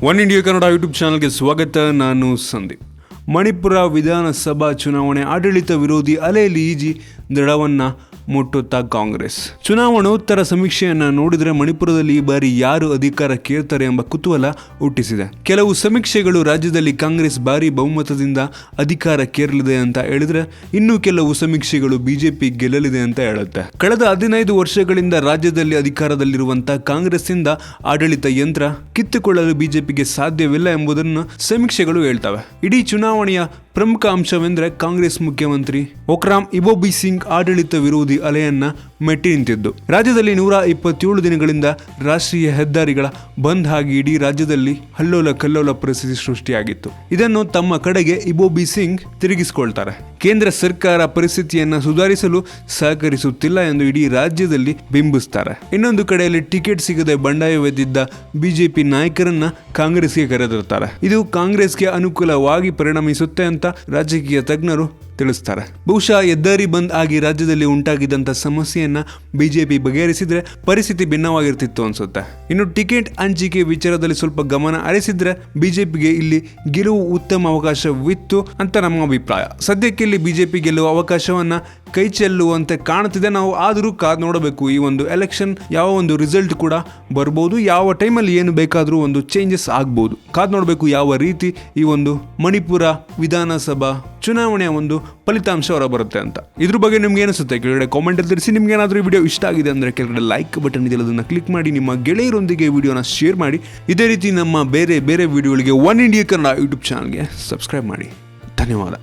One India Kannada YouTube ಚಾನಲ್ಗೆ ಸ್ವಾಗತ. ನಾನು ಸಂದೀಪ್. ಮಣಿಪುರ ವಿಧಾನಸಭಾ ಚುನಾವಣೆ ಆಡಳಿತ ವಿರೋಧಿ ಅಲೆಯಲ್ಲಿ ಈಜಿ ದೃಢವನ್ನ ಮುಟ್ಟುತ್ತಾ ಕಾಂಗ್ರೆಸ್. ಚುನಾವಣೋತ್ತರ ಸಮೀಕ್ಷೆಯನ್ನ ನೋಡಿದರೆ ಮಣಿಪುರದಲ್ಲಿ ಈ ಬಾರಿ ಯಾರು ಅಧಿಕಾರಕ್ಕೇರ್ತಾರೆ ಎಂಬ ಕುತೂಹಲ ಹುಟ್ಟಿಸಿದೆ. ಕೆಲವು ಸಮೀಕ್ಷೆಗಳು ರಾಜ್ಯದಲ್ಲಿ ಕಾಂಗ್ರೆಸ್ ಭಾರಿ ಬಹುಮತದಿಂದ ಅಧಿಕಾರಕ್ಕೇರಲಿದೆ ಅಂತ ಹೇಳಿದ್ರೆ, ಇನ್ನು ಕೆಲವು ಸಮೀಕ್ಷೆಗಳು ಬಿಜೆಪಿ ಗೆಲ್ಲಲಿದೆ ಅಂತ ಹೇಳುತ್ತೆ. ಕಳೆದ 15 ವರ್ಷಗಳಿಂದ ರಾಜ್ಯದಲ್ಲಿ ಅಧಿಕಾರದಲ್ಲಿರುವಂತಹ ಕಾಂಗ್ರೆಸ್ಸಿಂದ ಆಡಳಿತ ಯಂತ್ರ ಕಿತ್ತುಕೊಳ್ಳಲು ಬಿಜೆಪಿಗೆ ಸಾಧ್ಯವಿಲ್ಲ ಎಂಬುದನ್ನು ಸಮೀಕ್ಷೆಗಳು ಹೇಳ್ತವೆ. ಇಡೀ ಚುನಾವಣೆಯ ಪ್ರಮುಖ ಅಂಶವೆಂದರೆ ಕಾಂಗ್ರೆಸ್ ಮುಖ್ಯಮಂತ್ರಿ ಒಕ್ರಾಮ್ ಇಬೋಬಿ ಸಿಂಗ್ ಆಡಳಿತ ವಿರೋಧಿ ಅಲೆಯನ್ನ ಮೆಟ್ಟಿ ನಿಂತಿದ್ದು. ರಾಜ್ಯದಲ್ಲಿ 127 ದಿನಗಳಿಂದ ರಾಷ್ಟ್ರೀಯ ಹೆದ್ದಾರಿಗಳ ಬಂದ್ ಆಗಿ ಇಡೀ ರಾಜ್ಯದಲ್ಲಿ ಅಲ್ಲೋಲ ಕಲ್ಲೋಲ ಪರಿಸ್ಥಿತಿ ಸೃಷ್ಟಿಯಾಗಿತ್ತು. ಇದನ್ನು ತಮ್ಮ ಕಡೆಗೆ ಇಬೋಬಿ ಸಿಂಗ್ ತಿರುಗಿಸಿಕೊಳ್ತಾರೆ. ಕೇಂದ್ರ ಸರ್ಕಾರ ಪರಿಸ್ಥಿತಿಯನ್ನ ಸುಧಾರಿಸಲು ಸಹಕರಿಸುತ್ತಿಲ್ಲ ಎಂದು ಇಡೀ ರಾಜ್ಯದಲ್ಲಿ ಬಿಂಬಿಸ್ತಾರೆ. ಇನ್ನೊಂದು ಕಡೆಯಲ್ಲಿ ಟಿಕೆಟ್ ಸಿಗದೆ ಬಂಡಾಯವೆದ್ದಿದ್ದ ಬಿಜೆಪಿ ನಾಯಕರನ್ನ ಕಾಂಗ್ರೆಸ್ಗೆ ಕರೆದಿರ್ತಾರೆ. ಇದು ಕಾಂಗ್ರೆಸ್ಗೆ ಅನುಕೂಲವಾಗಿ ಪರಿಣಮಿಸುತ್ತೆ ಅಂತ ರಾಜಕೀಯ ತಜ್ಞರು ತಿಳಿಸ್ತಾರೆ. ಬಹುಶಃ ಹೆದ್ದಾರಿ ಬಂದ್ ಆಗಿ ರಾಜ್ಯದಲ್ಲಿ ಉಂಟಾಗಿದ್ದಂಥ ಸಮಸ್ಯೆಯನ್ನ ಬಿಜೆಪಿ ಬಗೆಹರಿಸಿದ್ರೆ ಪರಿಸ್ಥಿತಿ ಭಿನ್ನವಾಗಿರ್ತಿತ್ತು ಅನ್ಸುತ್ತೆ. ಇನ್ನು ಟಿಕೆಟ್ ಹಂಚಿಕೆ ವಿಚಾರದಲ್ಲಿ ಸ್ವಲ್ಪ ಗಮನ ಹರಿಸಿದ್ರೆ ಬಿಜೆಪಿಗೆ ಇಲ್ಲಿ ಗೆಲುವು ಉತ್ತಮ ಅವಕಾಶವಿತ್ತು ಅಂತ ನಮ್ಮ ಅಭಿಪ್ರಾಯ. ಸದ್ಯಕ್ಕೆ ಇಲ್ಲಿ ಬಿಜೆಪಿ ಗೆಲ್ಲುವ ಅವಕಾಶವನ್ನ ಕೈ ಚೆಲ್ಲುವಂತೆ ಕಾಣುತ್ತಿದೆ. ನಾವು ಆದರೂ ಕಾದು ನೋಡಬೇಕು. ಈ ಒಂದು ಎಲೆಕ್ಷನ್ ಯಾವ ಒಂದು ರಿಸಲ್ಟ್ ಕೂಡ ಬರ್ಬೋದು, ಯಾವ ಟೈಮಲ್ಲಿ ಏನು ಬೇಕಾದರೂ ಒಂದು ಚೇಂಜಸ್ ಆಗ್ಬೋದು. ಕಾದು ನೋಡಬೇಕು ಯಾವ ರೀತಿ ಈ ಒಂದು ಮಣಿಪುರ ವಿಧಾನಸಭಾ ಚುನಾವಣೆಯ ಒಂದು ಫಲಿತಾಂಶ ಹೊರಬರುತ್ತೆ ಅಂತ. ಇದ್ರ ಬಗ್ಗೆ ನಿಮ್ಗೆ ಅನಿಸುತ್ತೆ ಕೆಳಗಡೆ ಕಾಮೆಂಟ್ ಅಲ್ಲಿ ತಿಳಿಸಿ. ನಿಮ್ಗೆ ಏನಾದರೂ ಈ ವಿಡಿಯೋ ಇಷ್ಟ ಆಗಿದೆ ಅಂದರೆ ಕೆಳಗಡೆ ಲೈಕ್ ಬಟನ್ ಇದೆ, ಅದನ್ನು ಕ್ಲಿಕ್ ಮಾಡಿ ನಿಮ್ಮ ಗೆಳೆಯರೊಂದಿಗೆ ವಿಡಿಯೋನ ಶೇರ್ ಮಾಡಿ. ಇದೇ ರೀತಿ ನಮ್ಮ ಬೇರೆ ವಿಡಿಯೋಗಳಿಗೆ ಒನ್ ಇಂಡಿಯಾ ಕನ್ನಡ ಯೂಟ್ಯೂಬ್ ಚಾನಲ್ಗೆ ಸಬ್ಸ್ಕ್ರೈಬ್ ಮಾಡಿ. ಧನ್ಯವಾದ.